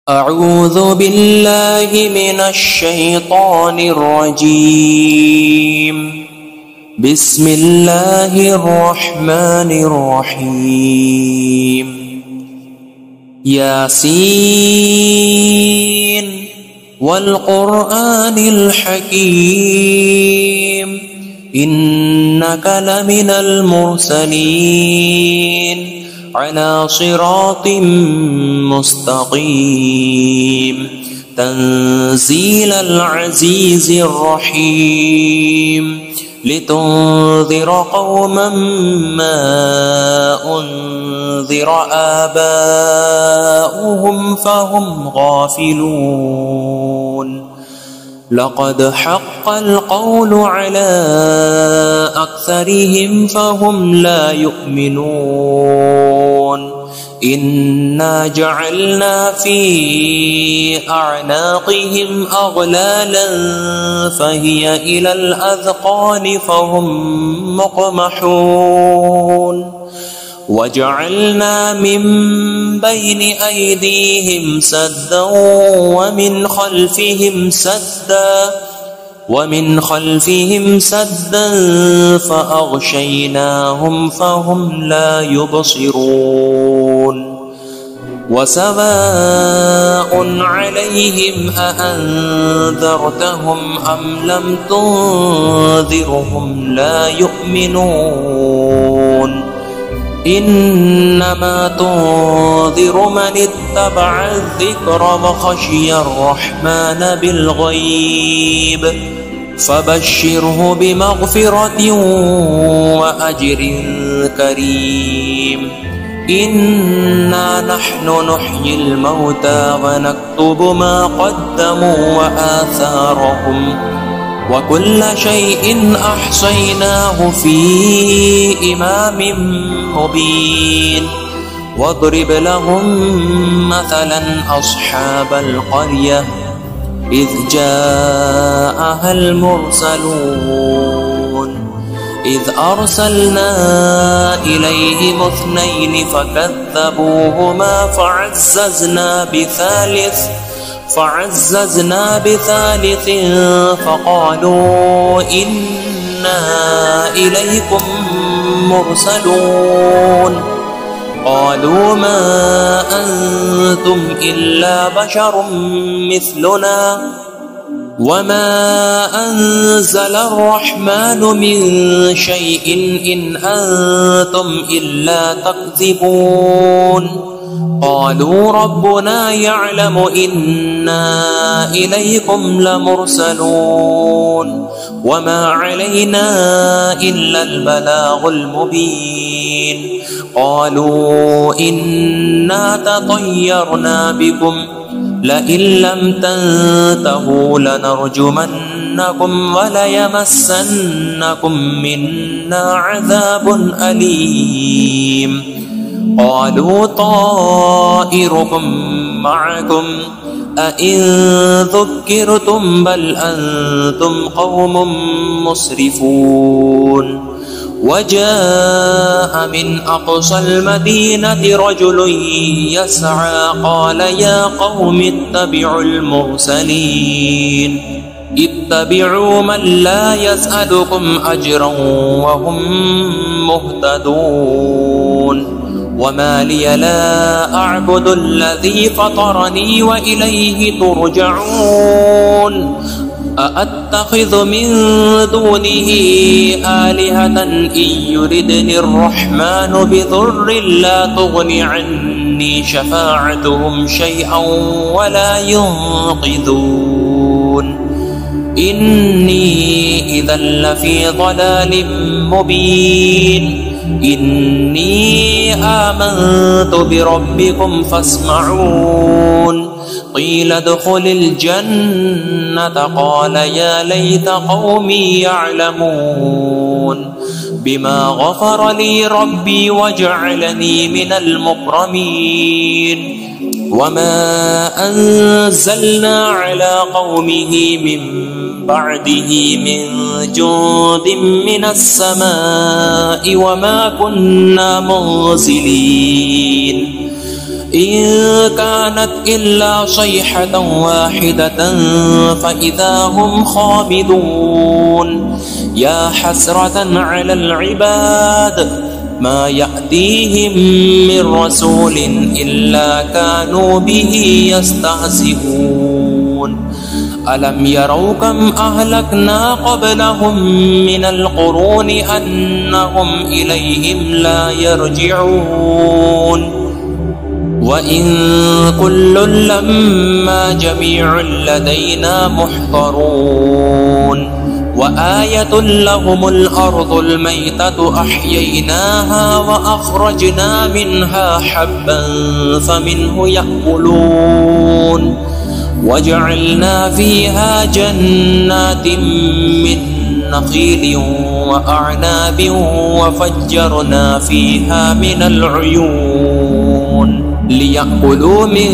أعوذ بالله من الشيطان الرجيم. بسم الله الرحمن الرحيم. ياسين والقرآن الحكيم إنك لمن المرسلين على صراط مستقيم تنزيل العزيز الرحيم لتنذر قوما ما أنذر آباؤهم فهم غافلون. لقد حق القول على أكثرهم فهم لا يؤمنون. إنا جعلنا في أعناقهم أغلالا فهي إلى الأذقان فهم مقمحون. وجعلنا من بين أيديهم سدا ومن خلفهم سدا فأغشيناهم فهم لا يبصرون. وسواء عليهم أأنذرتهم أم لم تنذرهم لا يؤمنون. إنما تنذر من اتبع الذكر وخشي الرحمن بالغيب فبشره بمغفرة وأجر كريم. إنا نحن نحيي الموتى ونكتب ما قدموا وآثارهم وكل شيء أحصيناه في إمام مبين. واضرب لهم مثلا أصحاب القرية إذ جاءها المرسلون إذ أرسلنا إليهم 2 فكذبوهما فعززنا بثالث فقالوا إنا إليكم مرسلون. قالوا ما أنتم إلا بشر مثلنا وما أنزل الرحمن من شيء إن أنتم إلا تكذبون. قالوا ربنا يعلم إنا إليكم لمرسلون وما علينا إلا البلاغ المبين. قالوا إنا تطيرنا بكم لئن لم تنتهوا لنرجمنكم وليمسنكم منا عذاب أليم. قالوا طائركم معكم أئن ذكرتم بل أنتم قوم مسرفون. وجاء من أقصى المدينة رجل يسعى قال يا قوم اتبعوا المرسلين اتبعوا من لا يسألكم أجرا وهم مهتدون. وما لي لا أعبد الذي فطرني وإليه ترجعون. أأتخذ من دونه آلهة إن يردني الرحمن بضر لا تغن عني شفاعتهم شيئا ولا ينقذون. إني إذا لفي ضلال مبين. إني آمنت بربكم فاسمعون. قيل ادخل الجنة قال يا ليت قومي يعلمون بما غفر لي ربي وجعلني من المكرمين. وما أنزلنا على قومه من بعده من جند من السماء وما كنا منزلين. إن كانت إلا صيحة واحدة فإذا هم خامدون يا حسرة على العباد ما يأتيهم من رسول إلا كانوا به يستهزئون ألم يروا كم أهلكنا قبلهم من القرون أنهم إليهم لا يرجعون وإن كل لما جميع لدينا محضرون وآية لهم الأرض الميتة أحييناها وأخرجنا منها حبا فمنه يأكلون وجعلنا فيها جنات من نخيل وأعناب وفجرنا فيها من العيون ليأكلوا من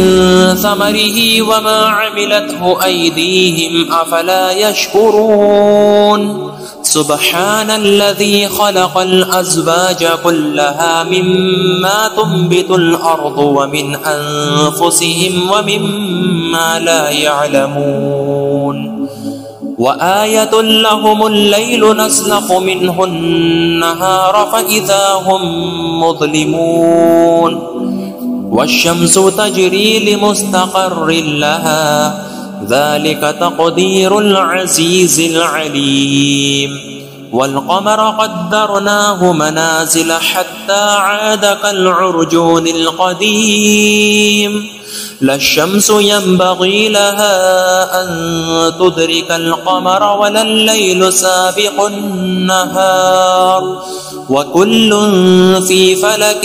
ثمره وما عملته أيديهم أفلا يشكرون سبحان الذي خلق الأزواج كلها مما تنبت الأرض ومن أنفسهم ومما لا يعلمون وآية لهم الليل نسلخ منه النهار فإذا هم مظلمون والشمس تجري لمستقر لها ذلك تقدير العزيز العليم والقمر قدرناه منازل حتى عاد كالعرجون القديم لا الشمس ينبغي لها أن تدرك القمر ولا الليل سابق النهار وكل في فلك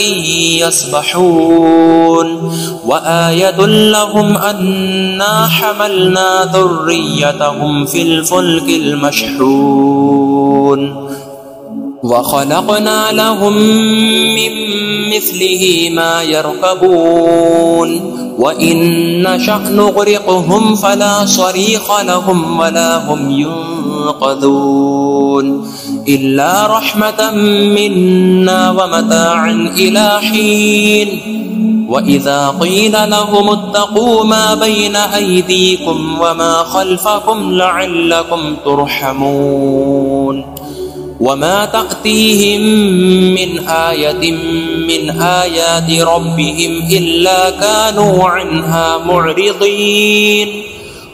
يسبحون وآية لهم أنا حملنا ذريتهم في الفلك المشحون وخلقنا لهم من مثله ما يركبون وإن نشأ نغرقهم فلا صريخ لهم ولا هم ينقذون إلا رحمة منا ومتاعا إلى حين وإذا قيل لهم اتقوا ما بين أيديكم وما خلفكم لعلكم ترحمون وما تأتيهم من آية من آيات ربهم إلا كانوا عنها معرضين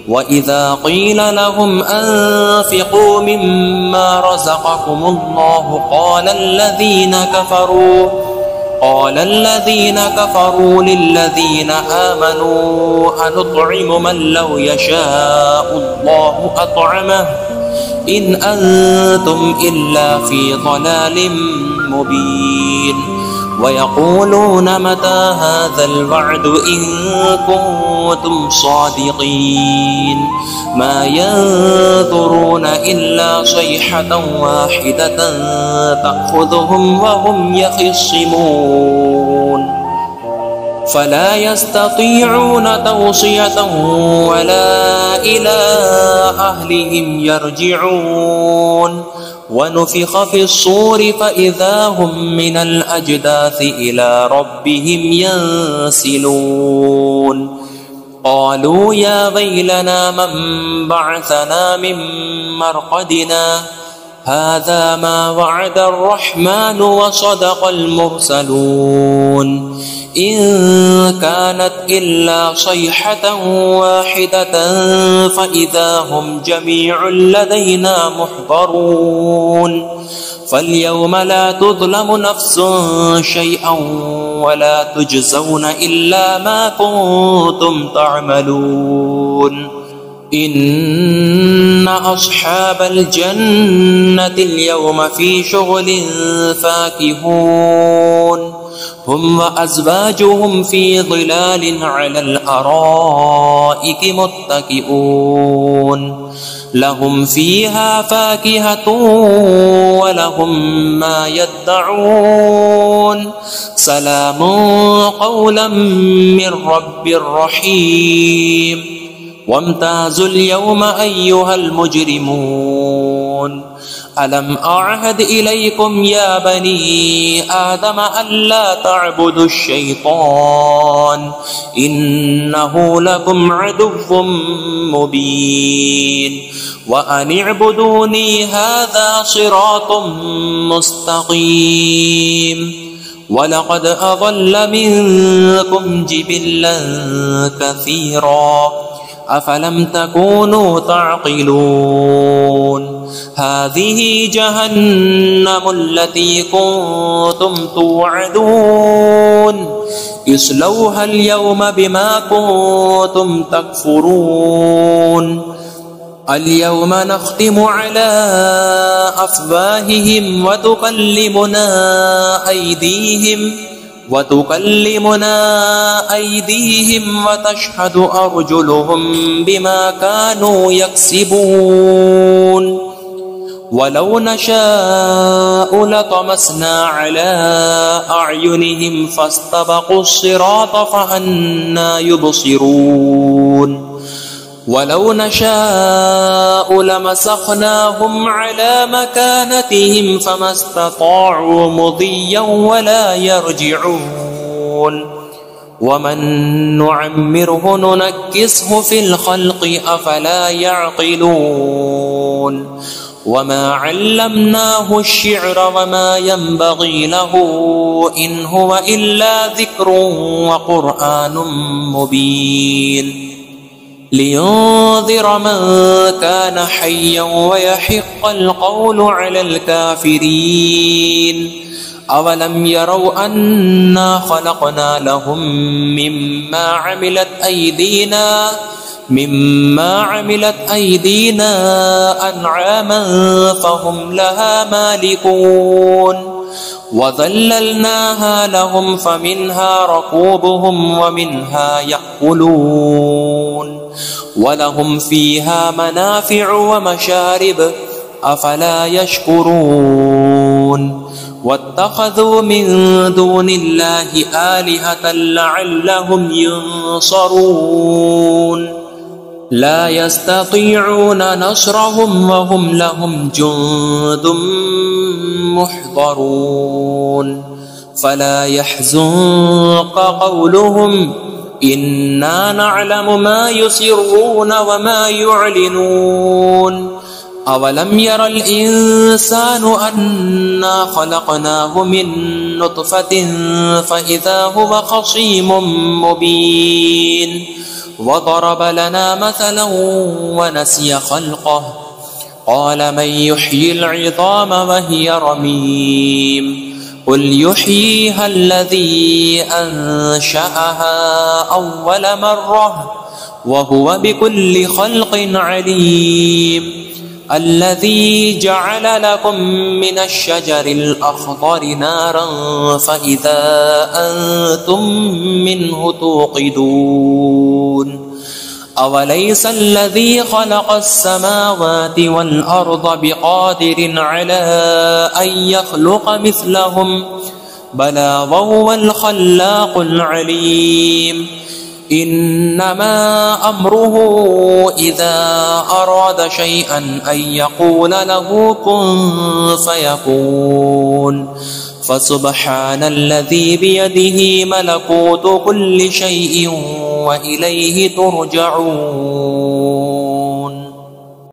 وإذا قيل لهم أنفقوا مما رزقكم الله قال الذين كفروا للذين آمنوا أنطعم من لو يشاء الله أطعمه إن أنتم إلا في ضلال مبين ويقولون متى هذا الوعد إن كنتم صادقين ما ينظرون إلا صيحة واحدة تأخذهم وهم يخصمون فلا يستطيعون توصية ولا إلى أهلهم يرجعون ونفخ في الصور فإذا هم من الأجداث إلى ربهم ينسلون قالوا يا ويلنا من بعثنا من مرقدنا هذا ما وعد الرحمن وصدق المرسلون إن كانت إلا صيحة واحدة فإذا هم جميع لدينا محضرون فاليوم لا تظلم نفس شيئا ولا تجزون إلا ما كنتم تعملون إن أصحاب الجنة اليوم في شغل فاكهون هم وأزواجهم في ظلال على الأرائك متكئون لهم فيها فاكهة ولهم ما يدعون سلام قولا من رب رحيم وامتازوا اليوم أيها المجرمون ألم أعهد إليكم يا بني آدم ألا تعبدوا الشيطان إنه لكم عدو مبين وأن اعبدوني هذا صراط مستقيم ولقد أضل منكم جبلا كثيرا أفلم تكونوا تعقلون هذه جهنم التي كنتم توعدون اصلوها اليوم بما كنتم تكفرون اليوم نختم على أفواههم وتكلمنا أيديهم وتشهد أرجلهم بما كانوا يكسبون ولو نشاء لطمسنا على أعينهم فاستبقوا الصراط فأنى يبصرون ولو نشاء لمسخناهم على مكانتهم فما استطاعوا مضيا ولا يرجعون ومن نعمره ننكسه في الخلق أفلا يعقلون وما علمناه الشعر وما ينبغي له إن هو إلا ذكر وقرآن مبين لينذر من كان حيا ويحق القول على الكافرين أولم يروا أنا خلقنا لهم مما عملت أيدينا أنعاما فهم لها مالكون وذللناها لهم فمنها ركوبهم ومنها يأكلون ولهم فيها منافع ومشارب أفلا يشكرون واتخذوا من دون الله آلهة لعلهم ينصرون لا يستطيعون نصرهم وهم لهم جند محضرون فلا يحزنك قولهم إنا نعلم ما يسرون وما يعلنون أولم ير الإنسان أنا خلقناه من نطفة فإذا هو خصيم مبين وضرب لنا مثلا ونسي خلقه قال من يحيي العظام وهي رميم قل يحييها الذي أنشأها أول مرة وهو بكل خلق عليم الذي جعل لكم من الشجر الأخضر نارا فإذا أنتم منه توقدون أوليس الذي خلق السماوات والأرض بقادر على أن يخلق مثلهم بلى وهو الخلاق العليم إنما أمره إذا أراد شيئا أن يقول له كن فيكون فسبحان الذي بيده ملكوت كل شيء وإليه ترجعون